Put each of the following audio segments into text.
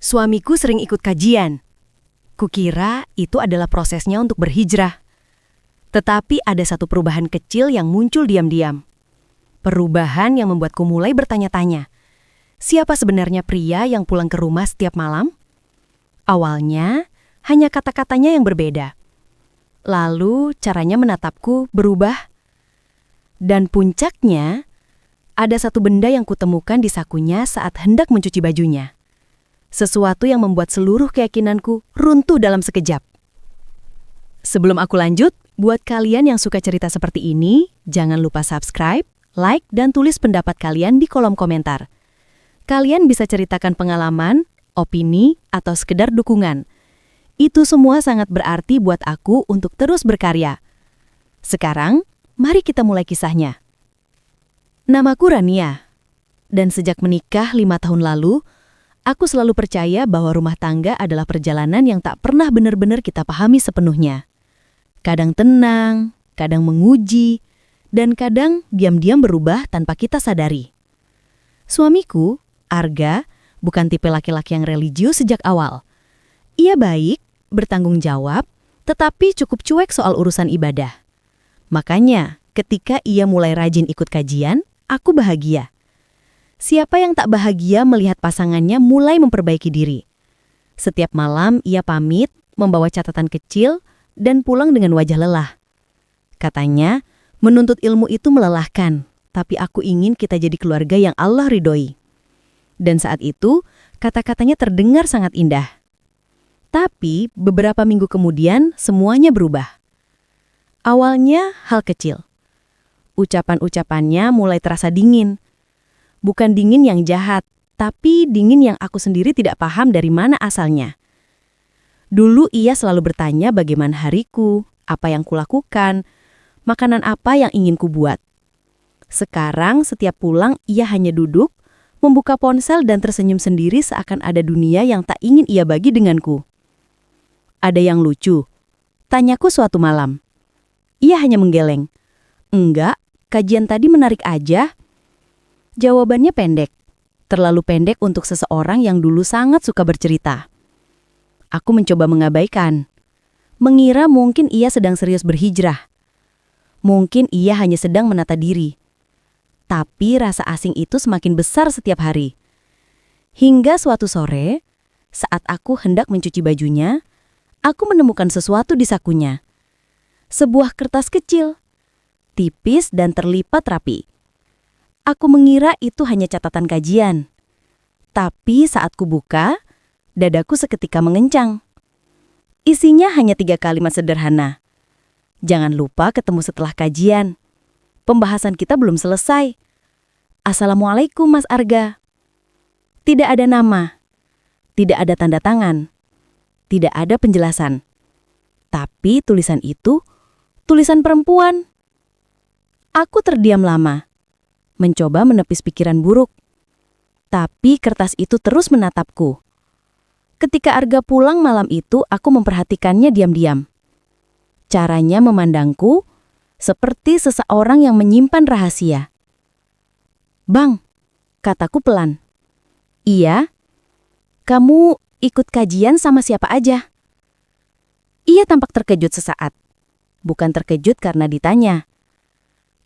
Suamiku sering ikut kajian. Kukira itu adalah prosesnya untuk berhijrah. Tetapi ada satu perubahan kecil yang muncul diam-diam. Perubahan yang membuatku mulai bertanya-tanya. Siapa sebenarnya pria yang pulang ke rumah setiap malam? Awalnya, hanya kata-katanya yang berbeda. Lalu, caranya menatapku berubah. Dan puncaknya, ada satu benda yang kutemukan di sakunya saat hendak mencuci bajunya. Sesuatu yang membuat seluruh keyakinanku runtuh dalam sekejap. Sebelum aku lanjut, buat kalian yang suka cerita seperti ini, jangan lupa subscribe, like, dan tulis pendapat kalian di kolom komentar. Kalian bisa ceritakan pengalaman, opini, atau sekedar dukungan. Itu semua sangat berarti buat aku untuk terus berkarya. Sekarang, mari kita mulai kisahnya. Namaku Rania, dan sejak menikah 5 tahun lalu, aku selalu percaya bahwa rumah tangga adalah perjalanan yang tak pernah benar-benar kita pahami sepenuhnya. Kadang tenang, kadang menguji, dan kadang diam-diam berubah tanpa kita sadari. Suamiku, Arga, bukan tipe laki-laki yang religius sejak awal. Ia baik, bertanggung jawab, tetapi cukup cuek soal urusan ibadah. Makanya, ketika ia mulai rajin ikut kajian, aku bahagia. Siapa yang tak bahagia melihat pasangannya mulai memperbaiki diri? Setiap malam ia pamit, membawa catatan kecil, dan pulang dengan wajah lelah. Katanya, menuntut ilmu itu melelahkan, tapi aku ingin kita jadi keluarga yang Allah ridhoi. Dan saat itu, kata-katanya terdengar sangat indah. Tapi, beberapa minggu kemudian, semuanya berubah. Awalnya, hal kecil. Ucapan-ucapannya mulai terasa dingin. Bukan dingin yang jahat, tapi dingin yang aku sendiri tidak paham dari mana asalnya. Dulu ia selalu bertanya bagaimana hariku, apa yang kulakukan, makanan apa yang ingin kubuat. Sekarang setiap pulang ia hanya duduk, membuka ponsel dan tersenyum sendiri seakan ada dunia yang tak ingin ia bagi denganku. Ada yang lucu, tanyaku suatu malam. Ia hanya menggeleng. Enggak, kajian tadi menarik aja. Jawabannya pendek, terlalu pendek untuk seseorang yang dulu sangat suka bercerita. Aku mencoba mengabaikan, mengira mungkin ia sedang serius berhijrah. Mungkin ia hanya sedang menata diri. Tapi rasa asing itu semakin besar setiap hari. Hingga suatu sore, saat aku hendak mencuci bajunya, aku menemukan sesuatu di sakunya. Sebuah kertas kecil, tipis dan terlipat rapi. Aku mengira itu hanya catatan kajian. Tapi saat kubuka, dadaku seketika mengencang. Isinya hanya 3 kalimat sederhana. Jangan lupa ketemu setelah kajian. Pembahasan kita belum selesai. Assalamualaikum Mas Arga. Tidak ada nama. Tidak ada tanda tangan. Tidak ada penjelasan. Tapi tulisan itu, tulisan perempuan. Aku terdiam lama. Mencoba menepis pikiran buruk. Tapi kertas itu terus menatapku. Ketika Arga pulang malam itu, aku memperhatikannya diam-diam. Caranya memandangku seperti seseorang yang menyimpan rahasia. Bang, kataku pelan. Iya, kamu ikut kajian sama siapa aja? Ia tampak terkejut sesaat. Bukan terkejut karena ditanya.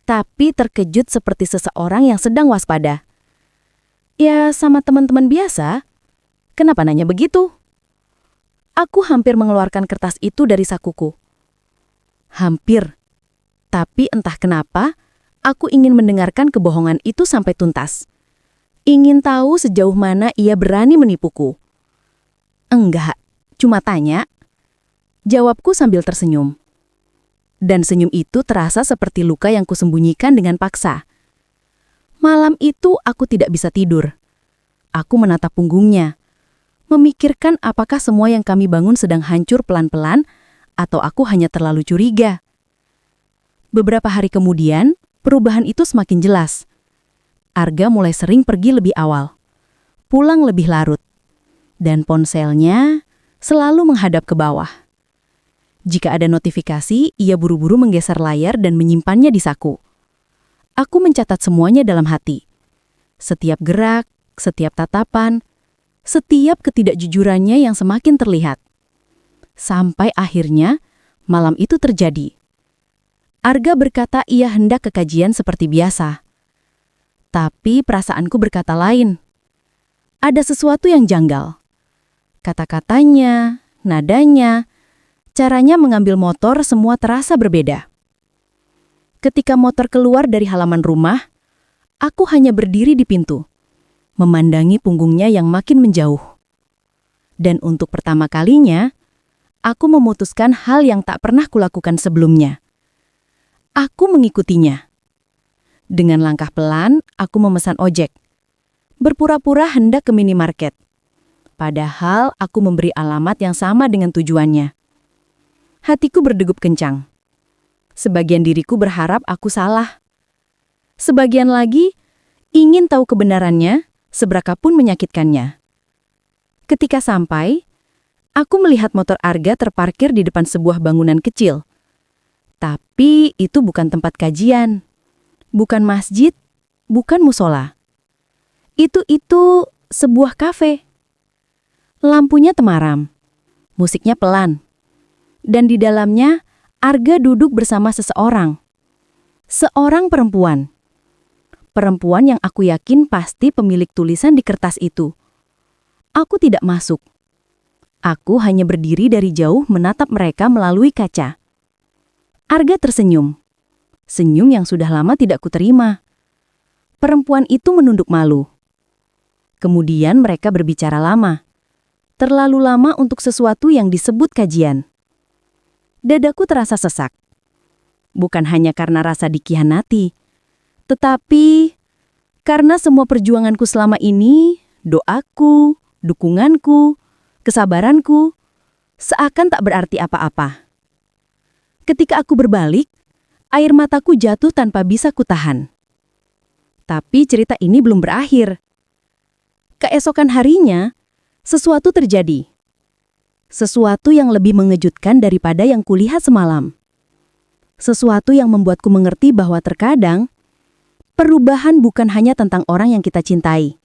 Tapi terkejut seperti seseorang yang sedang waspada. Ya, sama teman-teman biasa. Kenapa nanya begitu? Aku hampir mengeluarkan kertas itu dari sakuku. Hampir. Tapi entah kenapa, aku ingin mendengarkan kebohongan itu sampai tuntas. Ingin tahu sejauh mana ia berani menipuku. Enggak, cuma tanya. Jawabku sambil tersenyum. Dan senyum itu terasa seperti luka yang kusembunyikan dengan paksa. Malam itu aku tidak bisa tidur. Aku menatap punggungnya, memikirkan apakah semua yang kami bangun sedang hancur pelan-pelan, atau aku hanya terlalu curiga. Beberapa hari kemudian, perubahan itu semakin jelas. Arga mulai sering pergi lebih awal, pulang lebih larut, dan ponselnya selalu menghadap ke bawah. Jika ada notifikasi, ia buru-buru menggeser layar dan menyimpannya di saku. Aku mencatat semuanya dalam hati. Setiap gerak, setiap tatapan, Setiap ketidakjujurannya yang semakin terlihat. Sampai akhirnya, malam itu terjadi. Arga berkata ia hendak ke kajian seperti biasa. Tapi perasaanku berkata lain. Ada sesuatu yang janggal. Kata-katanya, nadanya, caranya mengambil motor semua terasa berbeda. Ketika motor keluar dari halaman rumah, aku hanya berdiri di pintu, memandangi punggungnya yang makin menjauh. Dan untuk pertama kalinya, aku memutuskan hal yang tak pernah kulakukan sebelumnya. Aku mengikutinya. Dengan langkah pelan, aku memesan ojek. Berpura-pura hendak ke minimarket. Padahal aku memberi alamat yang sama dengan tujuannya. Hatiku berdegup kencang. Sebagian diriku berharap aku salah. Sebagian lagi ingin tahu kebenarannya, seberapapun menyakitkannya. Ketika sampai, aku melihat motor Arga terparkir di depan sebuah bangunan kecil. Tapi itu bukan tempat kajian, bukan masjid, bukan musola. Itu sebuah kafe. Lampunya temaram, musiknya pelan. Dan di dalamnya, Arga duduk bersama seseorang. Seorang perempuan. Perempuan yang aku yakin pasti pemilik tulisan di kertas itu. Aku tidak masuk. Aku hanya berdiri dari jauh menatap mereka melalui kaca. Arga tersenyum. Senyum yang sudah lama tidak kuterima. Perempuan itu menunduk malu. Kemudian mereka berbicara lama. Terlalu lama untuk sesuatu yang disebut kajian. Dadaku terasa sesak. Bukan hanya karena rasa dikhianati, tetapi karena semua perjuanganku selama ini, doaku, dukunganku, kesabaranku, seakan tak berarti apa-apa. Ketika aku berbalik, air mataku jatuh tanpa bisa kutahan. Tapi cerita ini belum berakhir. Keesokan harinya, sesuatu terjadi. Sesuatu yang lebih mengejutkan daripada yang kulihat semalam. Sesuatu yang membuatku mengerti bahwa terkadang, perubahan bukan hanya tentang orang yang kita cintai,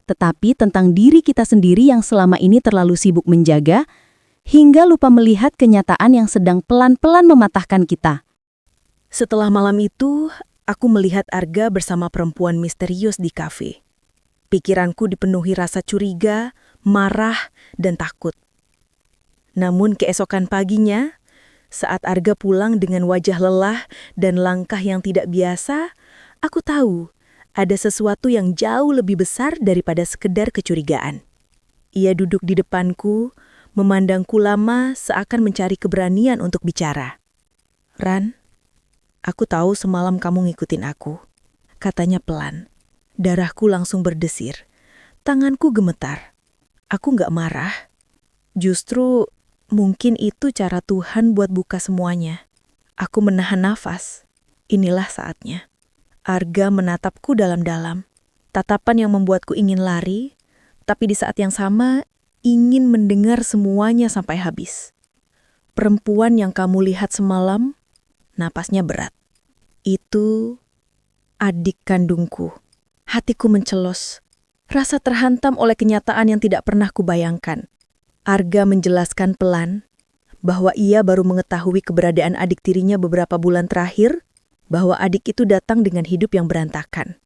tetapi tentang diri kita sendiri yang selama ini terlalu sibuk menjaga, hingga lupa melihat kenyataan yang sedang pelan-pelan mematahkan kita. Setelah malam itu, aku melihat Arga bersama perempuan misterius di kafe. Pikiranku dipenuhi rasa curiga, marah, dan takut. Namun keesokan paginya, saat Arga pulang dengan wajah lelah dan langkah yang tidak biasa, aku tahu ada sesuatu yang jauh lebih besar daripada sekedar kecurigaan. Ia duduk di depanku, memandangku lama seakan mencari keberanian untuk bicara. "Ran, aku tahu semalam kamu ngikutin aku," katanya pelan. Darahku langsung berdesir. Tanganku gemetar. Aku nggak marah. Justru mungkin itu cara Tuhan buat buka semuanya. Aku menahan nafas. Inilah saatnya. Arga menatapku dalam-dalam. Tatapan yang membuatku ingin lari, tapi di saat yang sama ingin mendengar semuanya sampai habis. "Perempuan yang kamu lihat semalam," napasnya berat. "Itu adik kandungku." Hatiku mencelos. Rasa terhantam oleh kenyataan yang tidak pernah kubayangkan. Arga menjelaskan pelan bahwa ia baru mengetahui keberadaan adik tirinya beberapa bulan terakhir, bahwa adik itu datang dengan hidup yang berantakan,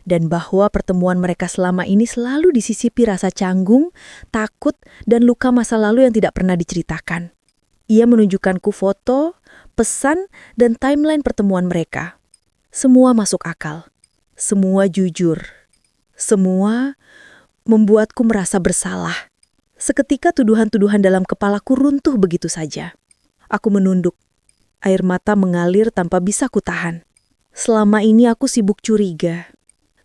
dan bahwa pertemuan mereka selama ini selalu disisipi rasa canggung, takut, dan luka masa lalu yang tidak pernah diceritakan. Ia menunjukkanku foto, pesan, dan timeline pertemuan mereka. Semua masuk akal. Semua jujur. Semua membuatku merasa bersalah. Seketika tuduhan-tuduhan dalam kepalaku runtuh begitu saja. Aku menunduk. Air mata mengalir tanpa bisa kutahan. Selama ini aku sibuk curiga.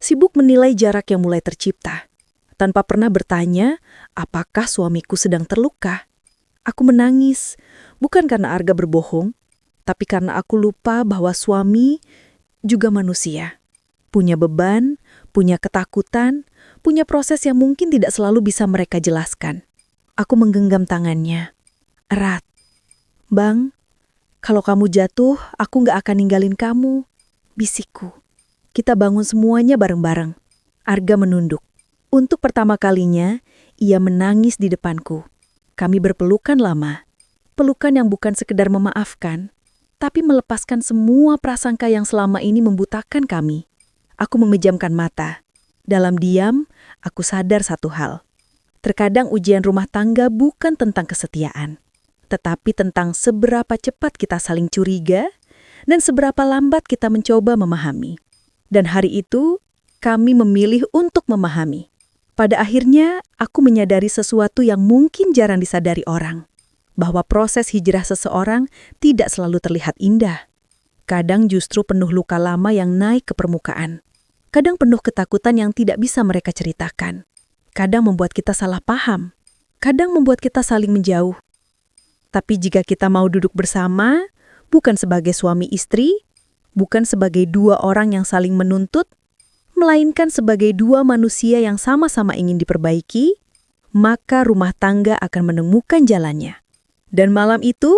Sibuk menilai jarak yang mulai tercipta. Tanpa pernah bertanya, apakah suamiku sedang terluka. Aku menangis, bukan karena Arga berbohong, tapi karena aku lupa bahwa suami juga manusia. Punya beban, punya ketakutan, punya proses yang mungkin tidak selalu bisa mereka jelaskan. Aku menggenggam tangannya. Erat. "Bang, kalau kamu jatuh, aku gak akan ninggalin kamu," bisikku. "Kita bangun semuanya bareng-bareng." Arga menunduk. Untuk pertama kalinya, Ia menangis di depanku. Kami berpelukan lama. Pelukan yang bukan sekedar memaafkan, tapi melepaskan semua prasangka yang selama ini membutakan kami. Aku memejamkan mata. Dalam diam, aku sadar satu hal. Terkadang ujian rumah tangga bukan tentang kesetiaan, tetapi tentang seberapa cepat kita saling curiga dan seberapa lambat kita mencoba memahami. Dan hari itu, kami memilih untuk memahami. Pada akhirnya, aku menyadari sesuatu yang mungkin jarang disadari orang, bahwa proses hijrah seseorang tidak selalu terlihat indah. Kadang justru penuh luka lama yang naik ke permukaan. Kadang penuh ketakutan yang tidak bisa mereka ceritakan. Kadang membuat kita salah paham. Kadang membuat kita saling menjauh. Tapi jika kita mau duduk bersama, bukan sebagai suami istri, bukan sebagai dua orang yang saling menuntut, melainkan sebagai dua manusia yang sama-sama ingin diperbaiki, maka rumah tangga akan menemukan jalannya. Dan malam itu,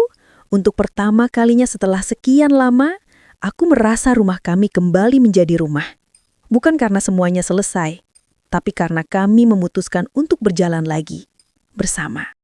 untuk pertama kalinya setelah sekian lama, aku merasa rumah kami kembali menjadi rumah. Bukan karena semuanya selesai, tapi karena kami memutuskan untuk berjalan lagi, bersama.